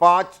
5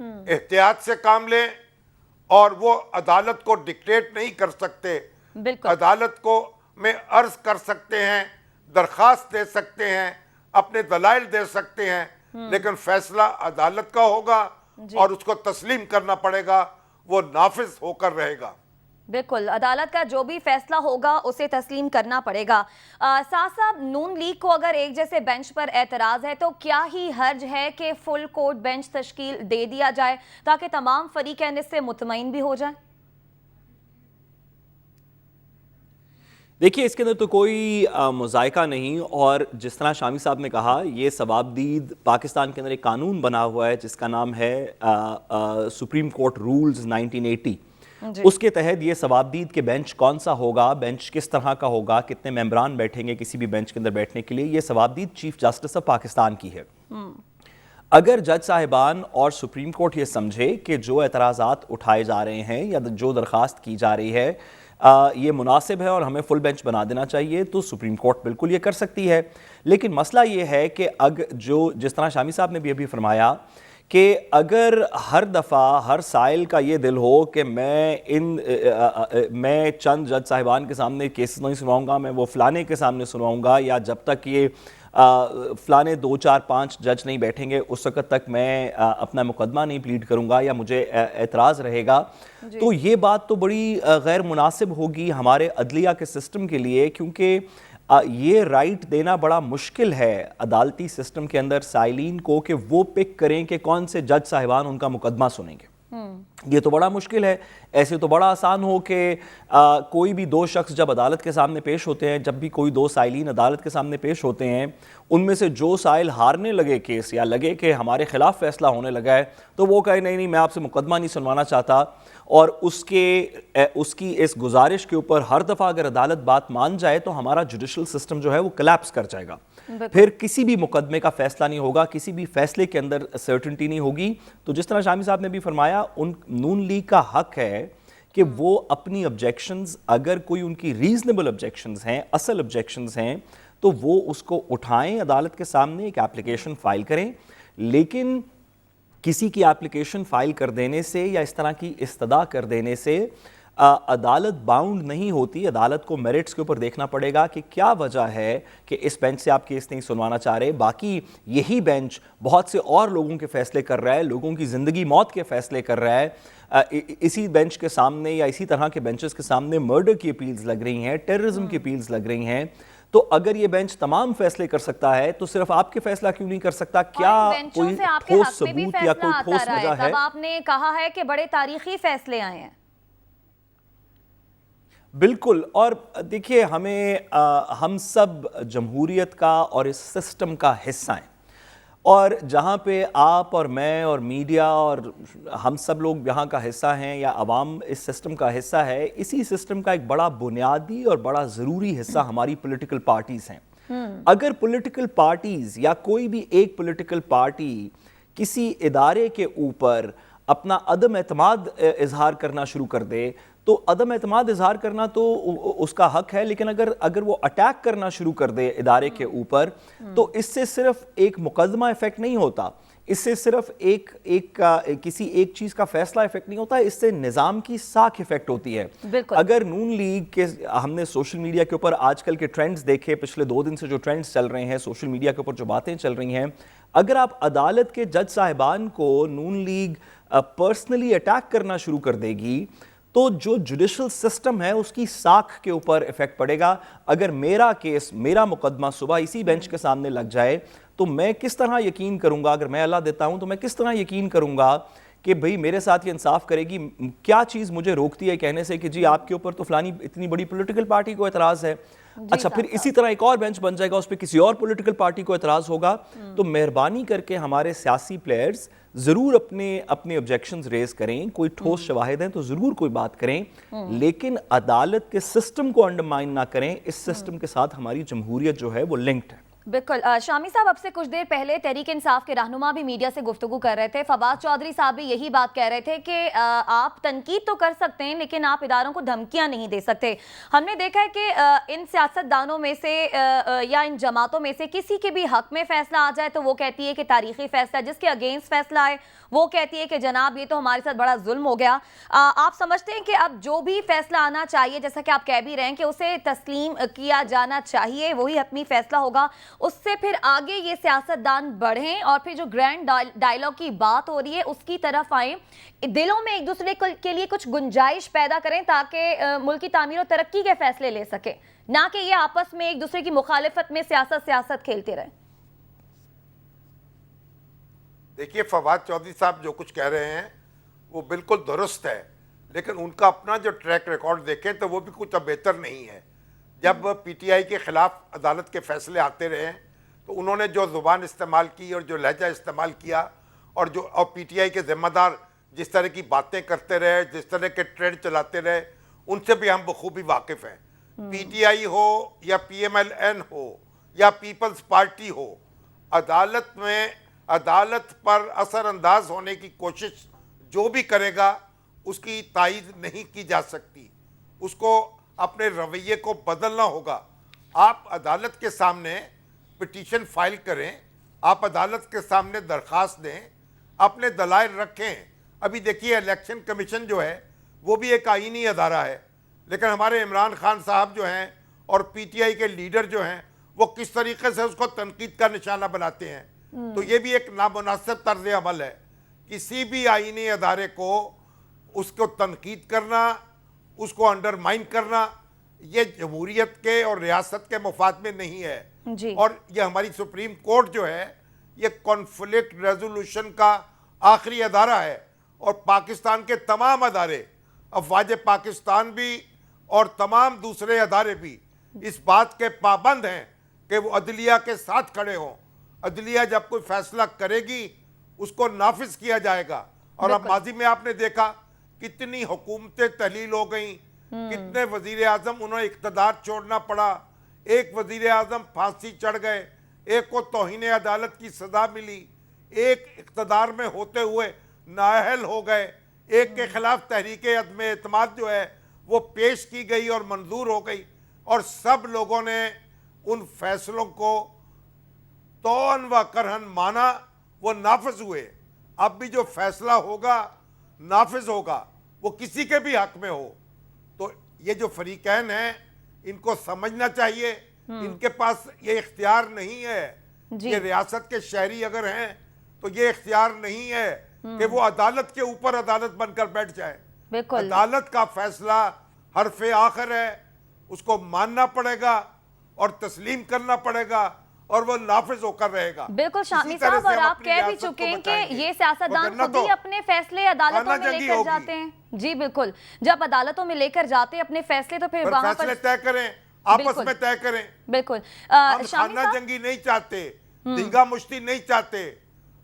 احتیاط سے کام لیں اور وہ عدالت کو ڈکٹیٹ نہیں کر سکتے. بالکل. عدالت کو میں عرض کر سکتے ہیں, درخواست دے سکتے ہیں, اپنے دلائل دے سکتے ہیں, لیکن فیصلہ عدالت کا ہوگا اور اس کو تسلیم کرنا پڑے گا, وہ نافذ ہو کر رہے گا. بالکل, عدالت کا جو بھی فیصلہ ہوگا اسے تسلیم کرنا پڑے گا. سعد صاحب, نون لیگ کو اگر ایک جیسے بینچ پر اعتراض ہے تو کیا ہی حرج ہے کہ فل کورٹ بینچ تشکیل دے دیا جائے تاکہ تمام فریقین اس سے مطمئن بھی ہو جائیں؟ دیکھیے, اس کے اندر تو کوئی مذائقہ نہیں, اور جس طرح شامی صاحب نے کہا, یہ ثوابدید پاکستان کے اندر ایک قانون بنا ہوا ہے جس کا نام ہے سپریم کورٹ رولز 1980. اس کے تحت یہ ثوابدید کے بینچ کون سا ہوگا, بینچ کس طرح کا ہوگا, کتنے ممبران بیٹھیں گے کسی بھی بینچ کے اندر بیٹھنے کے لیے, یہ ثوابدید چیف جسٹس آف پاکستان کی ہے. اگر جج صاحبان اور سپریم کورٹ یہ سمجھے کہ جو اعتراضات اٹھائے جا رہے ہیں یا جو درخواست کی جا رہی ہے یہ مناسب ہے اور ہمیں فل بینچ بنا دینا چاہیے, تو سپریم کورٹ بالکل یہ کر سکتی ہے. لیکن مسئلہ یہ ہے کہ جس طرح شامی صاحب نے بھی ابھی فرمایا کہ اگر ہر دفعہ ہر سائل کا یہ دل ہو کہ میں چند جج صاحبان کے سامنے کیسز نہیں سنواؤں گا, میں وہ فلانے کے سامنے سنواؤں گا, یا جب تک یہ فلانے 2 4 5 جج نہیں بیٹھیں گے اس وقت تک میں اپنا مقدمہ نہیں پلیڈ کروں گا یا مجھے اعتراض رہے گا, تو یہ بات تو بڑی غیر مناسب ہوگی ہمارے عدلیہ کے سسٹم کے لیے, کیونکہ یہ رائٹ دینا بڑا مشکل ہے عدالتی سسٹم کے اندر سائلین کو کہ وہ پک کریں کہ کون سے جج صاحبان ان کا مقدمہ سنیں گے. یہ تو بڑا مشکل ہے. ایسے تو بڑا آسان ہو کہ کوئی بھی 2 شخص جب عدالت کے سامنے پیش ہوتے ہیں, جب بھی کوئی 2 سائلین عدالت کے سامنے پیش ہوتے ہیں, ان میں سے جو سائل ہارنے لگے کیس یا لگے کہ ہمارے خلاف فیصلہ ہونے لگا ہے, تو وہ کہے نہیں میں آپ سے مقدمہ نہیں سنوانا چاہتا, اور اس کی اس گزارش کے اوپر ہر دفعہ اگر عدالت بات مان جائے تو ہمارا جوڈیشل سسٹم جو ہے وہ کلیپس کر جائے گا. پھر کسی بھی مقدمے کا فیصلہ نہیں ہوگا, کسی بھی فیصلے کے اندر سرٹنٹی نہیں ہوگی. تو جس طرح شامی صاحب نے بھی فرمایا, نون لیگ کا حق ہے کہ وہ اپنی آبجیکشنز, اگر کوئی ان کی ریزنیبل آبجیکشنز ہیں, اصل آبجیکشنز ہیں, تو وہ اس کو اٹھائیں عدالت کے سامنے, ایک ایپلیکیشن فائل کریں. لیکن کسی کی ایپلیکیشن فائل کر دینے سے یا اس طرح کی استدعا کر دینے سے عدالت باؤنڈ نہیں ہوتی. عدالت کو میرٹس کے اوپر دیکھنا پڑے گا کہ کیا وجہ ہے کہ اس بینچ سے آپ کیس نہیں سنوانا چاہ رہے, باقی یہی بینچ بہت سے اور لوگوں کے فیصلے کر رہا ہے, لوگوں کی زندگی موت کے فیصلے کر رہا ہے. اسی بینچ کے سامنے یا اسی طرح کے بینچز کے سامنے مرڈر کی اپیلز لگ رہی ہیں, ٹیررزم کی اپیلز لگ رہی ہیں. تو اگر یہ بینچ تمام فیصلے کر سکتا ہے تو صرف آپ کے فیصلہ کیوں نہیں کر سکتا؟ کیا کوئی ٹھوس ثبوت یا کوئی ٹھوس وجہ ہے؟ آپ نے کہا ہے کہ بڑے تاریخی فیصلے آئے ہیں. بالکل. اور دیکھیے, ہم سب جمہوریت کا اور اس سسٹم کا حصہ ہیں, اور جہاں پہ آپ اور میں اور میڈیا اور ہم سب لوگ یہاں کا حصہ ہیں یا عوام اس سسٹم کا حصہ ہے, اسی سسٹم کا ایک بڑا بنیادی اور بڑا ضروری حصہ ہماری پولیٹیکل پارٹیز ہیں. اگر پولیٹیکل پارٹیز یا کوئی بھی ایک پولیٹیکل پارٹی کسی ادارے کے اوپر اپنا عدم اعتماد اظہار کرنا شروع کر دے, تو عدم اعتماد اظہار کرنا تو اس کا حق ہے, لیکن اگر وہ اٹیک کرنا شروع کر دے ادارے کے اوپر, تو اس سے صرف ایک مقدمہ ایفیکٹ نہیں ہوتا, اس سے صرف کسی ایک چیز کا فیصلہ ایفیکٹ نہیں ہوتا, اس سے نظام کی ساکھ ایفیکٹ ہوتی ہے. اگر نون لیگ کے, ہم نے سوشل میڈیا کے اوپر آج کل کے ٹرینڈز دیکھے, پچھلے 2 دن سے جو ٹرینڈز چل رہے ہیں سوشل میڈیا کے اوپر, جو باتیں چل رہی ہیں, اگر آپ عدالت کے جج صاحبان کو نون لیگ پرسنلی اٹیک کرنا شروع کر دے گی, تو جو جوڈیشل سسٹم ہے اس کی ساکھ کے اوپر ایفیکٹ پڑے گا. اگر میرا کیس, میرا مقدمہ صبح اسی بینچ کے سامنے لگ جائے, تو میں کس طرح یقین کروں گا, اگر میں اللہ دیتا ہوں تو میں کس طرح یقین کروں گا کہ بھئی میرے ساتھ یہ انصاف کرے گی؟ کیا چیز مجھے روکتی ہے کہنے سے کہ جی آپ کے اوپر تو فلانی اتنی بڑی پولیٹیکل پارٹی کو اعتراض ہے, اچھا پھر اسی طرح ایک اور بینچ بن جائے گا, اس پہ کسی اور پولیٹیکل پارٹی کو اعتراض ہوگا. تو مہربانی کر کے ہمارے سیاسی پلیئرز ضرور اپنے آبجیکشنز ریز کریں, کوئی ٹھوس شواہد ہیں تو ضرور کوئی بات کریں, لیکن عدالت کے سسٹم کو انڈرمائن نہ کریں. اس سسٹم کے ساتھ ہماری جمہوریت جو ہے وہ لنکڈ ہے. بالکل شامی صاحب اب سے کچھ دیر پہلے تحریک انصاف کے رہنما بھی میڈیا سے گفتگو کر رہے تھے. فواد چودھری صاحب بھی یہی بات کہہ رہے تھے کہ آپ تنقید تو کر سکتے ہیں لیکن آپ اداروں کو دھمکیاں نہیں دے سکتے. ہم نے دیکھا ہے کہ ان سیاست دانوں میں سے یا ان جماعتوں میں سے کسی کے بھی حق میں فیصلہ آ جائے تو وہ کہتی ہے کہ تاریخی فیصلہ, جس کے اگینسٹ فیصلہ آئے وہ کہتی ہے کہ جناب یہ تو ہمارے ساتھ بڑا ظلم ہو گیا. آپ سمجھتے ہیں کہ اب جو بھی فیصلہ آنا چاہیے, جیسا کہ آپ کہہ بھی رہے ہیں کہ اسے تسلیم کیا جانا چاہیے, وہی حتمی فیصلہ ہوگا, اس سے پھر آگے یہ سیاست دان بڑھیں اور پھر جو گرینڈ ڈائیلاگ کی بات ہو رہی ہے اس کی طرف آئیں, دلوں میں ایک دوسرے کے لیے کچھ گنجائش پیدا کریں تاکہ ملک کی تعمیر و ترقی کے فیصلے لے سکیں, نہ کہ یہ آپس میں ایک دوسرے کی مخالفت میں سیاست کھیلتے رہیں. دیکھیے فواد چودھری صاحب جو کچھ کہہ رہے ہیں وہ بالکل درست ہے, لیکن ان کا اپنا جو ٹریک ریکارڈ دیکھیں تو وہ بھی کچھ اب بہتر نہیں ہے. جب پی ٹی آئی کے خلاف عدالت کے فیصلے آتے رہے تو انہوں نے جو زبان استعمال کی اور جو لہجہ استعمال کیا اور پی ٹی آئی کے ذمہ دار جس طرح کی باتیں کرتے رہے, جس طرح کے ٹرینڈ چلاتے رہے, ان سے بھی ہم بخوبی واقف ہیں. پی ٹی آئی ہو یا پی ایم ایل این ہو یا پیپلز پارٹی ہو, عدالت میں عدالت پر اثر انداز ہونے کی کوشش جو بھی کرے گا اس کی تائید نہیں کی جا سکتی, اس کو اپنے رویے کو بدلنا ہوگا. آپ عدالت کے سامنے پٹیشن فائل کریں, آپ عدالت کے سامنے درخواست دیں, اپنے دلائل رکھیں. ابھی دیکھیے الیکشن کمیشن جو ہے وہ بھی ایک آئینی ادارہ ہے, لیکن ہمارے عمران خان صاحب جو ہیں اور پی ٹی آئی کے لیڈر جو ہیں وہ کس طریقے سے اس کو تنقید کا نشانہ بناتے ہیں. تو یہ بھی ایک نامناسب طرز عمل ہے. کسی بھی آئینی ادارے کو اس کو تنقید کرنا, اس کو انڈرمائن کرنا, یہ جمہوریت کے اور ریاست کے مفاد میں نہیں ہے. جی. اور یہ ہماری سپریم کورٹ جو ہے یہ کانفلکٹ ریزولوشن کا آخری ادارہ ہے, اور پاکستان کے تمام ادارے, افواج پاکستان بھی اور تمام دوسرے ادارے بھی اس بات کے پابند ہیں کہ وہ عدلیہ کے ساتھ کھڑے ہوں. عدلیہ جب کوئی فیصلہ کرے گی اس کو نافذ کیا جائے گا. اور اب ماضی میں آپ نے دیکھا کتنی حکومتیں تحلیل ہو گئیں, کتنے وزیر اعظم انہیں اقتدار چھوڑنا پڑا, ایک وزیر اعظم پھانسی چڑھ گئے, ایک کو توہین عدالت کی سزا ملی, ایک اقتدار میں ہوتے ہوئے نااہل ہو گئے, ایک کے خلاف تحریک عدم اعتماد جو ہے وہ پیش کی گئی اور منظور ہو گئی, اور سب لوگوں نے ان فیصلوں کو طوعاً و کرہن مانا, وہ نافذ ہوئے. اب بھی جو فیصلہ ہوگا نافذ ہوگا, وہ کسی کے بھی حق میں ہو. تو یہ جو فریقین ہیں ان کو سمجھنا چاہیے, ان کے پاس یہ اختیار نہیں ہے. یہ ریاست کے شہری اگر ہیں تو یہ اختیار نہیں ہے کہ وہ عدالت کے اوپر عدالت بن کر بیٹھ جائے. عدالت کا فیصلہ حرف آخر ہے, اس کو ماننا پڑے گا اور تسلیم کرنا پڑے گا, اور وہ نافذ ہو کر رہے گا. بالکل شامی صاحب, اور آپ کہہ بھی چکے ہیں کہ یہ سیاستدان خود ہی اپنے فیصلے عدالتوں میں لے کر جاتے ہیں. جی بالکل, جب عدالتوں میں لے کر جاتے ہیں اپنے فیصلے تو پھر وہاں پر فیصلے طے کریں, آپس میں طے کریں. بالکل, ہم خانہ جنگی نہیں چاہتے, دھنگا مشتی نہیں چاہتے,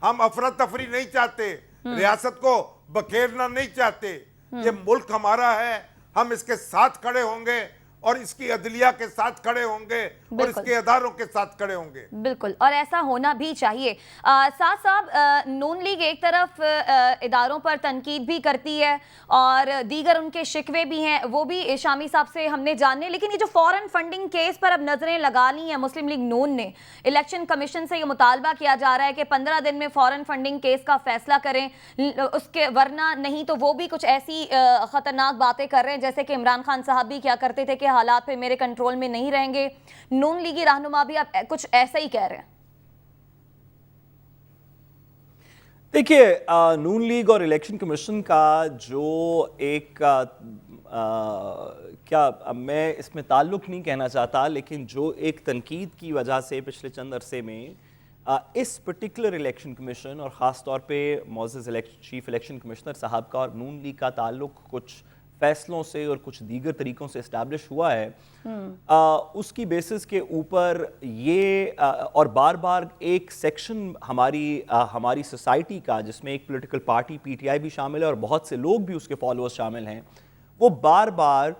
ہم افراتفری نہیں چاہتے, ریاست کو بکھیرنا نہیں چاہتے. یہ ملک ہمارا ہے, ہم اس کے ساتھ کھڑے ہوں گے اور اس کی عدلیہ کے ساتھ کھڑے ہوں گے اور اس کے اداروں کے ساتھ کھڑے ہوں گے. بالکل, اور ایسا ہونا بھی چاہیے. ساتھ صاحب نون لیگ ایک طرف اداروں پر تنقید بھی کرتی ہے اور دیگر ان کے شکوے بھی ہیں, وہ بھی شامی صاحب سے ہم نے جاننے. لیکن یہ جو فورن فنڈنگ کیس پر اب نظریں لگا لی ہیں مسلم لیگ نون نے, الیکشن کمیشن سے یہ مطالبہ کیا جا رہا ہے کہ 15 دن میں فورن فنڈنگ کیس کا فیصلہ کریں, اس کے ورنہ نہیں تو وہ بھی کچھ ایسی خطرناک باتیں کر رہے ہیں جیسے کہ عمران خان صاحب بھی کیا کرتے تھے کہ حالات پہ میرے کنٹرول میں نہیں رہیں گے. نون لیگی رہنما بھی اب کچھ ایسا ہی کہہ رہے ہیں. دیکھیے نون لیگ اور الیکشن کمیشن کا جو ایک کیا میں اس میں تعلق نہیں کہنا چاہتا, لیکن جو ایک تنقید کی وجہ سے پچھلے چند عرصے میں اس پرٹیکولر الیکشن کمیشن اور خاص طور پہ معزز چیف الیکشن کمشنر صاحب کا اور نون لیگ کا تعلق کچھ فیصلوں سے اور کچھ دیگر طریقوں سے اسٹیبلش ہوا ہے, اس کی بیسس کے اوپر یہ اور بار بار ایک سیکشن ہماری سوسائٹی کا جس میں ایک political party P T I بھی شامل ہے اور بہت سے لوگ بھی اس کے فالوورز شامل ہیں, وہ بار بار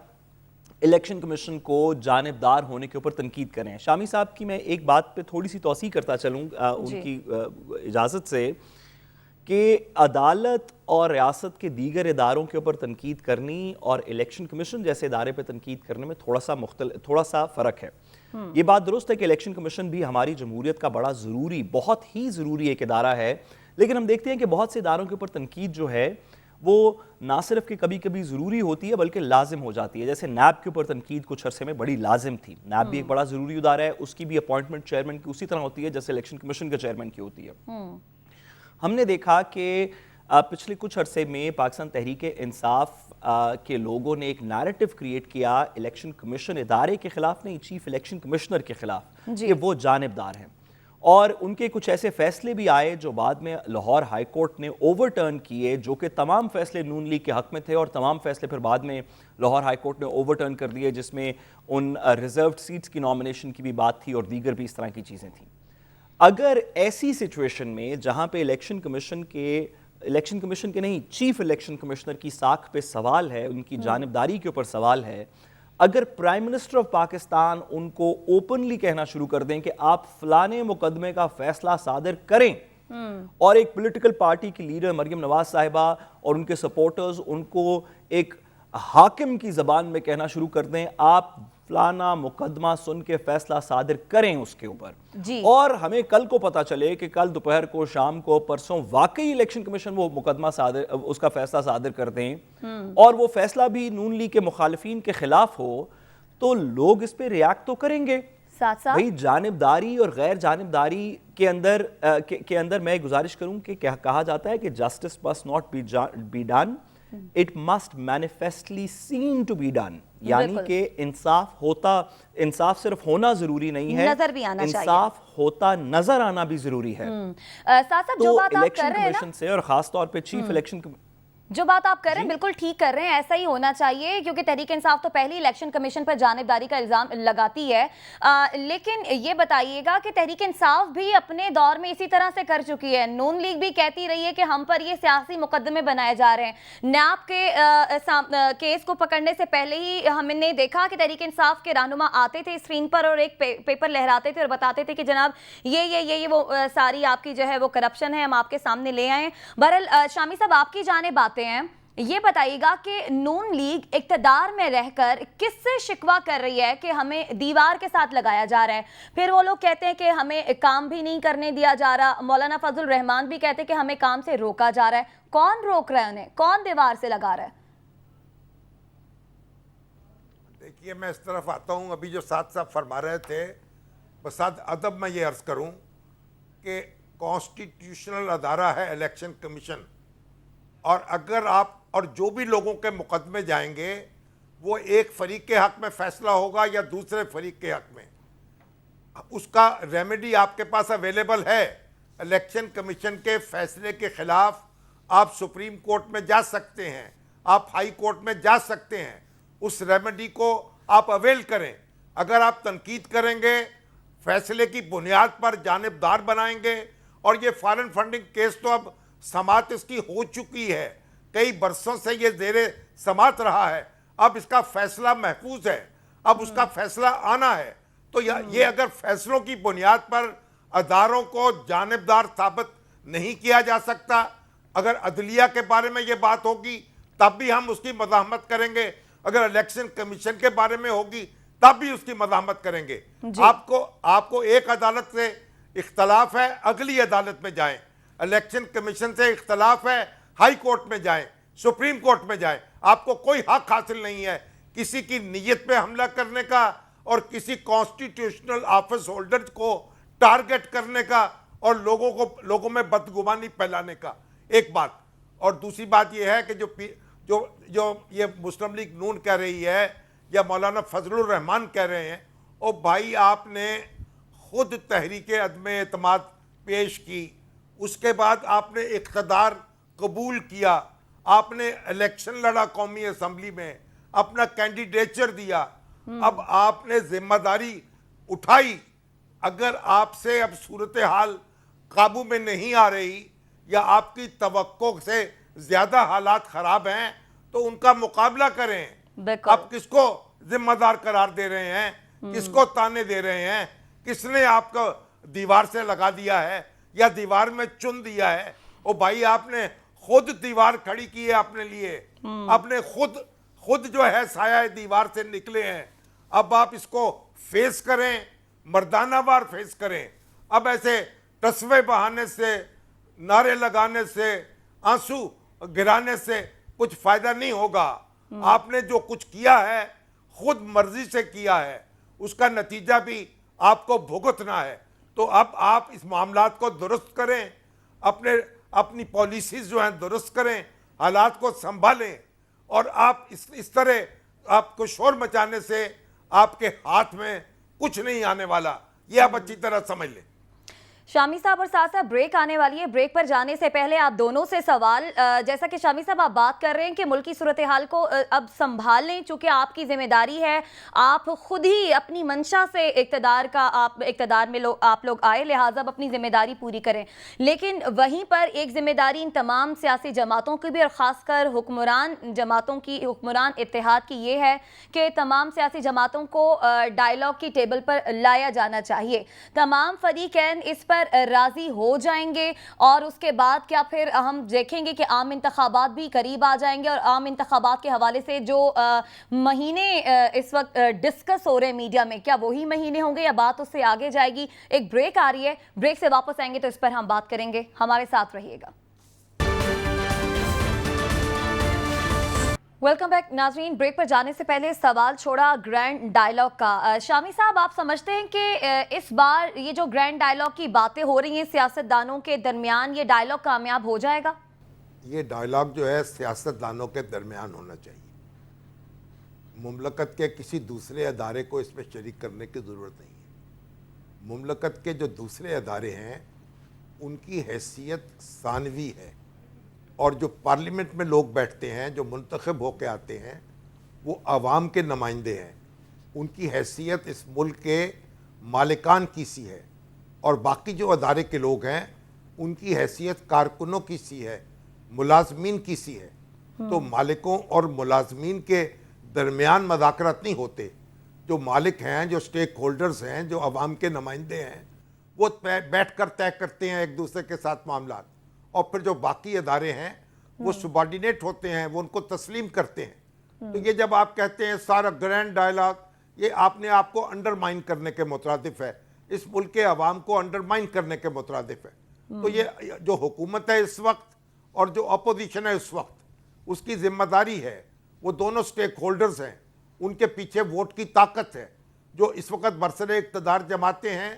الیکشن کمیشن کو جانبدار ہونے کے اوپر تنقید کریں. شامی صاحب کی میں ایک بات پہ تھوڑی سی توسیع کرتا چلوں ان کی اجازت سے, کہ عدالت اور ریاست کے دیگر اداروں کے اوپر تنقید کرنی اور الیکشن کمیشن جیسے ادارے پہ تنقید کرنے میں تھوڑا سا فرق ہے. یہ بات درست ہے کہ الیکشن کمیشن بھی ہماری جمہوریت کا بڑا ضروری, بہت ہی ضروری ایک ادارہ ہے, لیکن ہم دیکھتے ہیں کہ بہت سے اداروں کے اوپر تنقید جو ہے وہ نہ صرف کہ کبھی کبھی ضروری ہوتی ہے بلکہ لازم ہو جاتی ہے. جیسے نیب کے اوپر تنقید کچھ عرصے میں بڑی لازم تھی. نیب بھی ایک بڑا ضروری ادارہ ہے, اس کی بھی اپوائنٹمنٹ چیئرمین کی اسی طرح ہوتی ہے جیسے الیکشن کمیشن کے چیئرمین کی ہوتی ہے. ہم نے دیکھا کہ پچھلے کچھ عرصے میں پاکستان تحریک انصاف کے لوگوں نے ایک نیریٹو کریٹ کیا الیکشن کمیشن ادارے کے خلاف, نہیں چیف الیکشن کمشنر کے خلاف, کہ وہ جانبدار ہیں. اور ان کے کچھ ایسے فیصلے بھی آئے جو بعد میں لاہور ہائی کورٹ نے اوور ٹرن کیے, جو کہ تمام فیصلے نون لیگ کے حق میں تھے, اور تمام فیصلے پھر بعد میں لاہور ہائی کورٹ نے اوور ٹرن کر دیے, جس میں ان ریزروڈ سیٹس کی نامینیشن کی بھی بات تھی اور دیگر بھی اس طرح کی چیزیں تھیں. اگر ایسی سچویشن میں جہاں پہ الیکشن کمیشن کے نہیں چیف الیکشن کمشنر کی ساکھ پہ سوال ہے, ان کی جانبداری کے اوپر سوال ہے, اگر پرائم منسٹر آف پاکستان ان کو اوپنلی کہنا شروع کر دیں کہ آپ فلانے مقدمے کا فیصلہ صادر کریں, اور ایک پولیٹیکل پارٹی کی لیڈر مریم نواز صاحبہ اور ان کے سپورٹرز ان کو ایک حاکم کی زبان میں کہنا شروع کر دیں آپ فلانا مقدمہ سن کے فیصلہ صادر کریں اس کے اوپر, اور ہمیں کل کو پتا چلے کہ کل دوپہر کو, شام کو, پرسوں واقعی الیکشن کمیشن وہ مقدمہ اس کا فیصلہ صادر کر دیں, اور وہ فیصلہ بھی نون لیگ کے مخالفین کے خلاف ہو, تو لوگ اس پہ ریاکٹ تو کریں گے. بھئی جانبداری اور غیر جانبداری کے اندر میں گزارش کروں کہ کہا جاتا ہے کہ justice must not be done, it must manifestly seen to be done. یعنی کہ انصاف صرف ہونا ضروری نہیں ہے, نظر بھی آنا چاہیے, انصاف ہوتا نظر آنا بھی ضروری ہے. تو الیکشن کمیشن سے, اور خاص طور پہ چیف الیکشن جو بات آپ کر رہے ہیں بالکل ٹھیک کر رہے ہیں, ایسا ہی ہونا چاہیے, کیونکہ تحریک انصاف تو پہلی الیکشن کمیشن پر جانبداری کا الزام لگاتی ہے. لیکن یہ بتائیے گا کہ تحریک انصاف بھی اپنے دور میں اسی طرح سے کر چکی ہے, نون لیگ بھی کہتی رہی ہے کہ ہم پر یہ سیاسی مقدمے بنائے جا رہے ہیں. نیب کے کیس کو پکڑنے سے پہلے ہی ہم نے دیکھا کہ تحریک انصاف کے رہنما آتے تھے اسکرین پر اور ایک پیپر لہراتے تھے اور بتاتے تھے کہ جناب یہ وہ ساری آپ کی جو ہے وہ کرپشن ہے, ہم آپ کے سامنے لے آئے ہیں. بہرحال شامی صاحب آپ کی جانب باتیں ہیں, یہ بتائیے گا کہ نون لیگ اقتدار میں رہ کر کس سے شکوہ کر رہی ہے کہ ہمیں دیوار کے ساتھ لگایا جا رہا ہے. پھر وہ لوگ کہتے ہیں کہ ہمیں کام بھی نہیں کرنے دیا جا رہا, مولانا فضل الرحمان بھی کہتے ہیں کہ ہمیں کام سے روکا جا رہا ہے. کون روک رہا ہے انہیں, کون دیوار سے لگا رہا ہے؟ دیکھیے میں اس طرف آتا ہوں, ابھی جو ساتھ صاحب فرما رہے تھے, بساتھ ادب میں یہ عرض کروں کہ کانسٹیٹیوشنل ادارہ ہے الیکشن کمیشن, اور اگر آپ اور جو بھی لوگوں کے مقدمے جائیں گے وہ ایک فریق کے حق میں فیصلہ ہوگا یا دوسرے فریق کے حق میں, اس کا ریمیڈی آپ کے پاس اویلیبل ہے. الیکشن کمیشن کے فیصلے کے خلاف آپ سپریم کورٹ میں جا سکتے ہیں, آپ ہائی کورٹ میں جا سکتے ہیں, اس ریمیڈی کو آپ اویل کریں. اگر آپ تنقید کریں گے, فیصلے کی بنیاد پر جانبدار بنائیں گے, اور یہ فارن فنڈنگ کیس تو اب سماعت اس کی ہو چکی ہے, کئی برسوں سے یہ زیر سماعت رہا ہے, اب اس کا فیصلہ محفوظ ہے, اب اس کا فیصلہ آنا ہے. تو یہ اگر فیصلوں کی بنیاد پر اداروں کو جانبدار ثابت نہیں کیا جا سکتا, اگر عدلیہ کے بارے میں یہ بات ہوگی تب بھی ہم اس کی مزاحمت کریں گے, اگر الیکشن کمیشن کے بارے میں ہوگی تب بھی اس کی مزاحمت کریں گے. آپ کو ایک عدالت سے اختلاف ہے, اگلی عدالت میں جائیں. الیکشن کمیشن سے اختلاف ہے, ہائی کورٹ میں جائیں, سپریم کورٹ میں جائیں. آپ کو کوئی حق حاصل نہیں ہے کسی کی نیت پہ حملہ کرنے کا اور کسی کانسٹیٹیوشنل آفس ہولڈر کو ٹارگٹ کرنے کا اور لوگوں میں بدگمانی پھیلانے کا. ایک بات. اور دوسری بات یہ ہے کہ جو یہ مسلم لیگ نون کہہ رہی ہے یا مولانا فضل الرحمان کہہ رہے ہیں, او بھائی آپ نے خود تحریک عدم اعتماد پیش کی, اس کے بعد آپ نے اقتدار قبول کیا, آپ نے الیکشن لڑا قومی اسمبلی میں, اپنا کینڈیڈیچر دیا, اب آپ نے ذمہ داری اٹھائی. اگر آپ سے اب صورتحال قابو میں نہیں آ رہی یا آپ کی توقع سے زیادہ حالات خراب ہیں تو ان کا مقابلہ کریں. اب کس کو ذمہ دار قرار دے رہے ہیں؟ کس کو تانے دے رہے ہیں؟ کس نے آپ کو دیوار سے لگا دیا ہے یا دیوار میں چن دیا ہے؟ او بھائی آپ نے خود دیوار کھڑی کی ہے اپنے لیے، اپنے خود جو ہے سایہ دیوار سے نکلے ہیں. اب آپ اس کو فیس کریں، مردانہ وار فیس کریں. اب ایسے تصوے بہانے سے، نعرے لگانے سے، آنسو گرانے سے کچھ فائدہ نہیں ہوگا. آپ نے جو کچھ کیا ہے خود مرضی سے کیا ہے، اس کا نتیجہ بھی آپ کو بھگتنا ہے. تو اب آپ اس معاملات کو درست کریں، اپنی پالیسیز جو ہیں درست کریں، حالات کو سنبھالیں. اور آپ اس طرح آپ کو شور مچانے سے آپ کے ہاتھ میں کچھ نہیں آنے والا، یہ آپ اچھی طرح سمجھ لیں. شامی صاحب اور ساتھ ساتھ بریک آنے والی ہے. بریک پر جانے سے پہلے آپ دونوں سے سوال، جیسا کہ شامی صاحب آپ بات کر رہے ہیں کہ ملکی صورتحال کو اب سنبھال لیں چونکہ آپ کی ذمہ داری ہے، آپ خود ہی اپنی منشا سے اقتدار میں آپ لوگ آئے، لہٰذا اب اپنی ذمہ داری پوری کریں. لیکن وہیں پر ایک ذمہ داری ان تمام سیاسی جماعتوں کی بھی، اور خاص کر حکمران اتحاد کی یہ ہے کہ تمام سیاسی جماعتوں کو ڈائیلاگ کی ٹیبل پر لایا جانا چاہیے. تمام فریقین اس پر راضی ہو جائیں گے اور اس کے بعد کیا پھر ہم دیکھیں گے کہ عام انتخابات بھی قریب آ جائیں گے، اور عام انتخابات کے حوالے سے جو مہینے اس وقت ڈسکس ہو رہے ہیں میڈیا میں، کیا وہی مہینے ہوں گے یا بات اس سے آگے جائے گی؟ ایک بریک آ رہی ہے، بریک سے واپس آئیں گے تو اس پر ہم بات کریں گے. ہمارے ساتھ رہیے گا. ویلکم بیک ناظرین. بریک پر جانے سے پہلے سوال چھوڑا گرینڈ ڈائیلاگ کا. شامی صاحب آپ سمجھتے ہیں کہ اس بار یہ جو گرینڈ ڈائیلاگ کی باتیں ہو رہی ہیں سیاست دانوں کے درمیان، یہ ڈائیلاگ کامیاب ہو جائے گا؟ یہ ڈائیلاگ جو ہے سیاست دانوں کے درمیان ہونا چاہیے. مملکت کے کسی دوسرے ادارے کو اس میں شریک کرنے کی ضرورت نہیں ہے. مملکت کے جو دوسرے ادارے ہیں ان کی حیثیت ثانوی ہے، اور جو پارلیمنٹ میں لوگ بیٹھتے ہیں، جو منتخب ہو کے آتے ہیں، وہ عوام کے نمائندے ہیں. ان کی حیثیت اس ملک کے مالکان کی سی ہے، اور باقی جو ادارے کے لوگ ہیں ان کی حیثیت کارکنوں کی سی ہے، ملازمین کی سی ہے. تو مالکوں اور ملازمین کے درمیان مذاکرات نہیں ہوتے. جو مالک ہیں، جو سٹیک ہولڈرز ہیں، جو عوام کے نمائندے ہیں، وہ بیٹھ کر طے کرتے ہیں ایک دوسرے کے ساتھ معاملات. اور پھر جو باقی ادارے ہیں وہ سبارڈینیٹ ہوتے ہیں، وہ ان کو تسلیم کرتے ہیں. تو یہ جب آپ کہتے ہیں سارا گرینڈ ڈائیلاگ، یہ آپ کو انڈرمائن کرنے کے مترادف ہے، اس ملک کے عوام کو انڈرمائن کرنے کے مترادف ہے. تو یہ جو حکومت ہے اس وقت اور جو اپوزیشن ہے اس وقت، اس کی ذمہ داری ہے. وہ دونوں سٹیک ہولڈرز ہیں، ان کے پیچھے ووٹ کی طاقت ہے. جو اس وقت برسر اقتدار جماعتیں ہیں،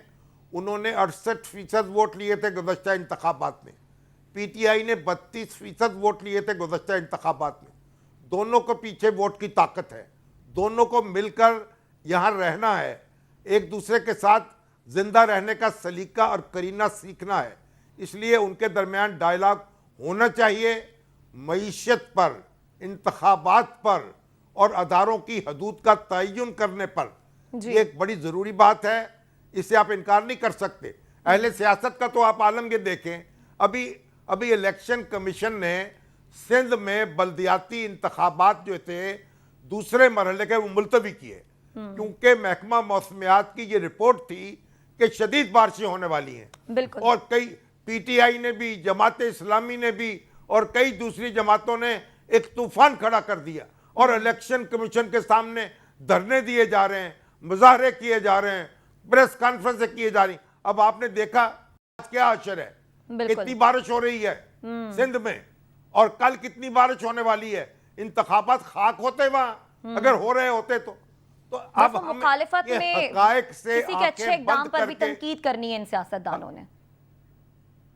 انہوں نے 68% ووٹ لیے تھے گزشتہ انتخابات میں. پی ٹی آئی نے 32% ووٹ لیے تھے گزشتہ انتخابات میں. دونوں کو پیچھے ووٹ کی طاقت ہے. دونوں کو مل کر یہاں رہنا ہے، ایک دوسرے کے ساتھ زندہ رہنے کا سلیقہ اور کرینہ سیکھنا ہے. اس لیے ان کے درمیان ڈائیلاگ ہونا چاہیے. معیشت پر، انتخابات پر اور اداروں کی حدود کا تعین کرنے پر یہ ایک بڑی ضروری بات ہے. اس سے آپ انکار نہیں کر سکتے. اہل سیاست کا تو آپ عالم یہ دیکھیں، ابھی الیکشن کمیشن نے سندھ میں بلدیاتی انتخابات جو تھے دوسرے مرحلے کے وہ ملتوی کیے، کیونکہ محکمہ موسمیات کی یہ رپورٹ تھی کہ شدید بارشیں ہونے والی ہیں. اور کئی پی ٹی آئی نے بھی، جماعت اسلامی نے بھی اور کئی دوسری جماعتوں نے ایک طوفان کھڑا کر دیا، اور الیکشن کمیشن کے سامنے دھرنے دیے جا رہے ہیں، مظاہرے کیے جا رہے ہیں، پریس کانفرنسیں کیے جا رہی ہیں. اب آپ نے دیکھا آج کیا حشر ہے، کتنی بارش ہو رہی ہے سندھ میں، اور کل کتنی بارش ہونے والی ہے. انتخابات خاک ہوتے وہاں اگر ہو رہے ہوتے تو. تو اب مخالفت میں حقائق سے کسی کے اچھے اقدام پر بھی تنقید کرنی ہے ان سیاستدانوں نے.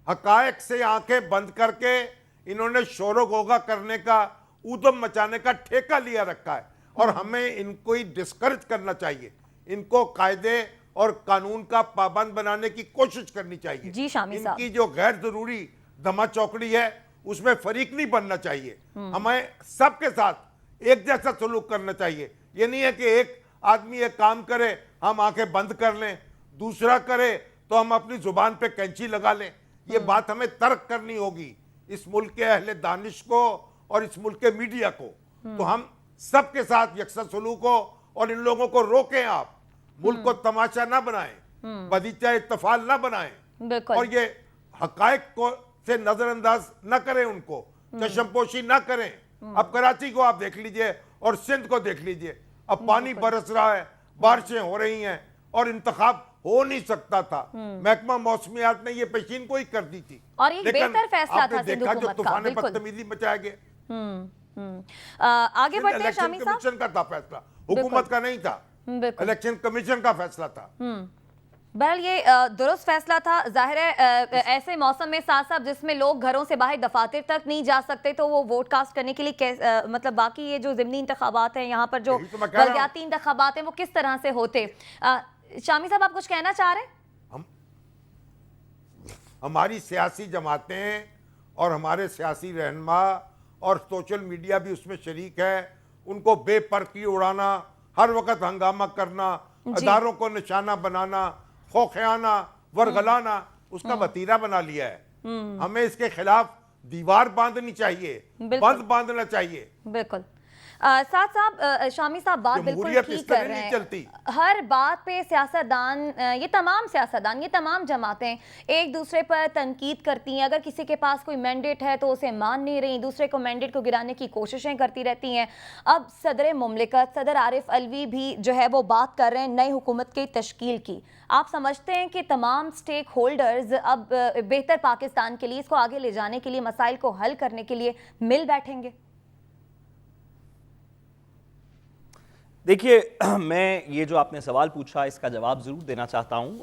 حقائق سے آنکھیں بند کر کے انہوں نے شور و غوغا کرنے کا، اودم مچانے کا ٹھیکہ لیا رکھا ہے. اور ہمیں ان کو ہی ڈسکریج کرنا چاہیے. ان کو قاعدے اور قانون کا پابند بنانے کی کوشش کرنی چاہیے. جی شامی صاحب، ان کی جو غیر ضروری دما چوکڑی ہے اس میں فریق نہیں بننا چاہیے. ہمیں سب کے ساتھ ایک جیسا سلوک کرنا چاہیے. یہ نہیں ہے کہ ایک آدمی ایک کام کرے ہم آنکھیں بند کر لیں، دوسرا کرے تو ہم اپنی زبان پہ کینچی لگا لیں. یہ بات ہمیں ترک کرنی ہوگی، اس ملک کے اہل دانش کو اور اس ملک کے میڈیا کو. تو ہم سب کے ساتھ یکساں سلوک ہو اور ان لوگوں کو روکیں آپ, ملک کو تماشا نہ بنائیں, بدیچہ احتفال نہ بنائیں, بالکل. اور یہ حقائق کو سے نظر انداز نہ کریں, ان کو چشم پوشی نہ کریں. اب کراچی کو آپ دیکھ لیجئے اور سندھ کو دیکھ لیجئے, اب پانی برس رہا ہے, بارشیں ہو رہی ہیں, اور انتخاب ہو نہیں سکتا تھا. محکمہ موسمیات نے یہ پیشین گوئی کر دی تھی, اور ایک لیکن بہتر فیصلہ آپ نے تھا سندھ دیکھا جو حکومت کا. طوفان بالکل. بدتمیزی مچایا گیا. آگے بڑھتے ہیں شامی صاحب. کمیشن کا تھا فیصلہ, حکومت کا نہیں تھا, بالکل. الیکشن کمیشن کا فیصلہ تھا. بہرحال یہ درست فیصلہ تھا. ظاہر ہے ایسے موسم میں ساتھ ساتھ جس میں لوگ گھروں سے باہر دفاتر تک نہیں جا سکتے, تو وہ ووٹ کاسٹ کرنے کے لیے مطلب باقی یہ جو ضمنی انتخابات ہیں, یہاں پر جو بلدیاتی انتخابات ہیں, وہ کس طرح سے ہوتے. شامی صاحب آپ کچھ کہنا چاہ رہے ہیں؟ ہماری سیاسی جماعتیں اور ہمارے سیاسی رہنما اور سوشل میڈیا بھی اس میں شریک ہے, ان کو بے پرکی اڑانا, ہر وقت ہنگامہ کرنا, اداروں کو نشانہ بنانا, خوخیانہ, ورغلانا, اس کا وتیرہ بنا لیا ہے. ہمیں اس کے خلاف دیوار باندھنی چاہیے, بند باندھنا چاہیے. بالکل. ساتھ صاحب, شامی صاحب بات بالکل ٹھیک کر رہے ہیں. ہر بات پہ سیاستدان, یہ تمام سیاستدان, یہ تمام جماعتیں ایک دوسرے پر تنقید کرتی ہیں. اگر کسی کے پاس کوئی مینڈیٹ ہے تو اسے مان نہیں رہی, دوسرے کو مینڈیٹ کو گرانے کی کوششیں کرتی رہتی ہیں. اب صدر مملکت صدر عارف علوی بھی جو ہے وہ بات کر رہے ہیں نئی حکومت کی تشکیل کی. آپ سمجھتے ہیں کہ تمام سٹیک ہولڈرز اب بہتر پاکستان کے لیے, اس کو آگے لے جانے کے لیے, مسائل کو حل کرنے کے لیے مل بیٹھیں گے؟ دیکھیے, میں یہ جو آپ نے سوال پوچھا اس کا جواب ضرور دینا چاہتا ہوں,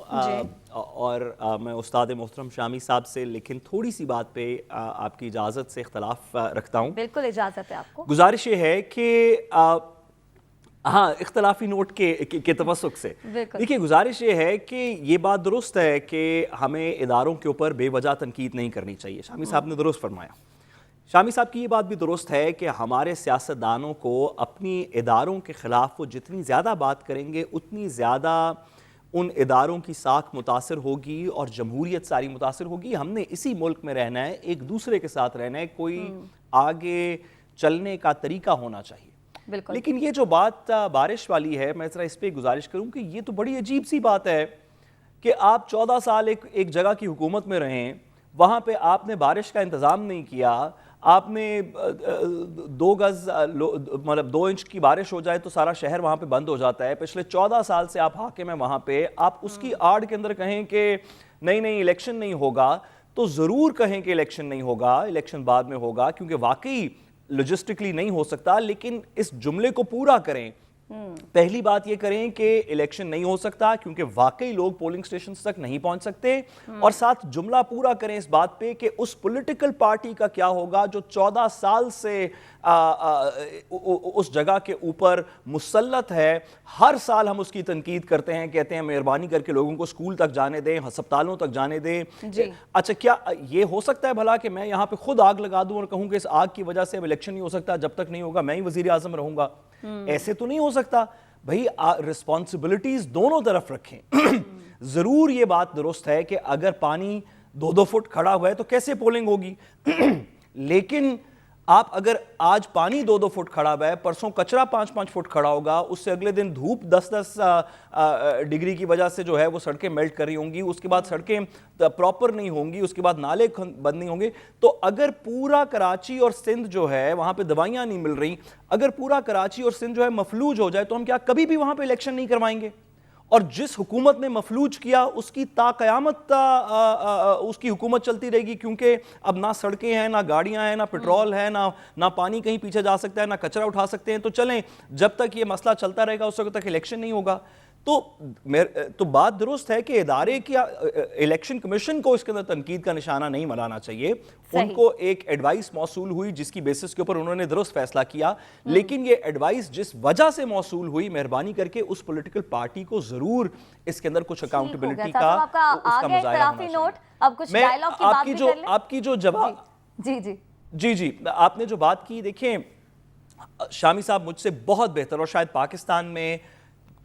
اور میں استاد محترم شامی صاحب سے لیکن تھوڑی سی بات پہ آپ کی اجازت سے اختلاف رکھتا ہوں. بالکل اجازت ہے آپ کو. گزارش یہ ہے کہ ہاں, اختلافی نوٹ کے توسط سے دیکھیے, گزارش یہ ہے کہ یہ بات درست ہے کہ ہمیں اداروں کے اوپر بے وجہ تنقید نہیں کرنی چاہیے. شامی صاحب نے درست فرمایا. شامی صاحب کی یہ بات بھی درست ہے کہ ہمارے سیاستدانوں کو اپنی اداروں کے خلاف وہ جتنی زیادہ بات کریں گے اتنی زیادہ ان اداروں کی ساکھ متاثر ہوگی اور جمہوریت ساری متاثر ہوگی. ہم نے اسی ملک میں رہنا ہے, ایک دوسرے کے ساتھ رہنا ہے, کوئی آگے چلنے کا طریقہ ہونا چاہیے. لیکن یہ جو بات بارش والی ہے, میں ذرا اس پہ گزارش کروں کہ یہ تو بڑی عجیب سی بات ہے کہ آپ 14 سال ایک جگہ کی حکومت میں رہیں, وہاں پہ آپ نے بارش کا انتظام نہیں کیا, آپ نے 2 گز مطلب 2 انچ کی بارش ہو جائے تو سارا شہر وہاں پہ بند ہو جاتا ہے. پچھلے 14 سال سے آپ حاکم ہیں وہاں پہ, آپ اس کی آڑ کے اندر کہیں کہ نہیں الیکشن نہیں ہوگا, تو ضرور کہیں کہ الیکشن نہیں ہوگا, الیکشن بعد میں ہوگا, کیونکہ واقعی لوجسٹکلی نہیں ہو سکتا. لیکن اس جملے کو پورا کریں. پہلی بات یہ کریں کہ الیکشن نہیں ہو سکتا کیونکہ واقعی لوگ پولنگ سٹیشنز تک نہیں پہنچ سکتے, اور ساتھ جملہ پورا کریں اس بات پہ کہ اس پولیٹیکل پارٹی کا کیا ہوگا جو 14 سال سے اس جگہ کے اوپر مسلط ہے. ہر سال ہم اس کی تنقید کرتے ہیں, کہتے ہیں مہربانی کر کے لوگوں کو اسکول تک جانے دیں, ہسپتالوں تک جانے دیں. اچھا, کیا یہ ہو سکتا ہے بھلا کہ میں یہاں پہ خود آگ لگا دوں اور کہوں کہ اس آگ کی وجہ سے اب الیکشن نہیں ہو سکتا, جب تک نہیں ہوگا میں ہی وزیر اعظم رہوں گا؟ ایسے تو نہیں ہو سکتا بھائی. رسپانسبلٹیز دونوں طرف رکھیں. ضرور یہ بات درست ہے کہ اگر پانی 2-2 فٹ کھڑا ہوا ہے تو کیسے پولنگ ہوگی, لیکن آپ اگر آج پانی 2-2 فٹ کھڑا ہوا ہے, پرسوں کچرا 5-5 فٹ کھڑا ہوگا, اس سے اگلے دن دھوپ 10-10 ڈگری کی وجہ سے جو ہے وہ سڑکیں میلٹ کر رہی ہوں گی, اس کے بعد سڑکیں پراپر نہیں ہوں گی, اس کے بعد نالے بند نہیں ہوں گے, تو اگر پورا کراچی اور سندھ جو ہے وہاں پہ دوائیاں نہیں مل رہی, اگر پورا کراچی اور سندھ جو ہے مفلوج ہو جائے تو ہم کیا کبھی بھی وہاں پہ الیکشن نہیں کروائیں گے؟ اور جس حکومت نے مفلوج کیا اس کی تا قیامت اس کی حکومت چلتی رہے گی, کیونکہ اب نہ سڑکیں ہیں, نہ گاڑیاں ہیں, نہ پیٹرول ہے, نہ پانی کہیں پیچھے جا سکتا ہے, نہ کچرا اٹھا سکتے ہیں. تو چلیں, جب تک یہ مسئلہ چلتا رہے گا اس وقت تک الیکشن نہیں ہوگا. تو بات درست ہے کہ ادارے کی الیکشن کمیشن کو اس کے اندر تنقید کا نشانہ نہیں بنانا چاہیے. ان کو ایک ایڈوائس موصول ہوئی جس کی بیسس کے اوپر انہوں نے درست فیصلہ کیا, لیکن یہ ایڈوائس جس وجہ سے موصول ہوئی, مہربانی کر کے اس پولیٹیکل پارٹی کو ضرور اس کے اندر کچھ اکاؤنٹیبلٹی کا اس کا مظاہرہ ہونا چاہیے. آپ کی جو جواب جی آپ نے جو بات کی, دیکھیں شامی صاحب مجھ سے بہت بہتر, اور شاید پاکستان میں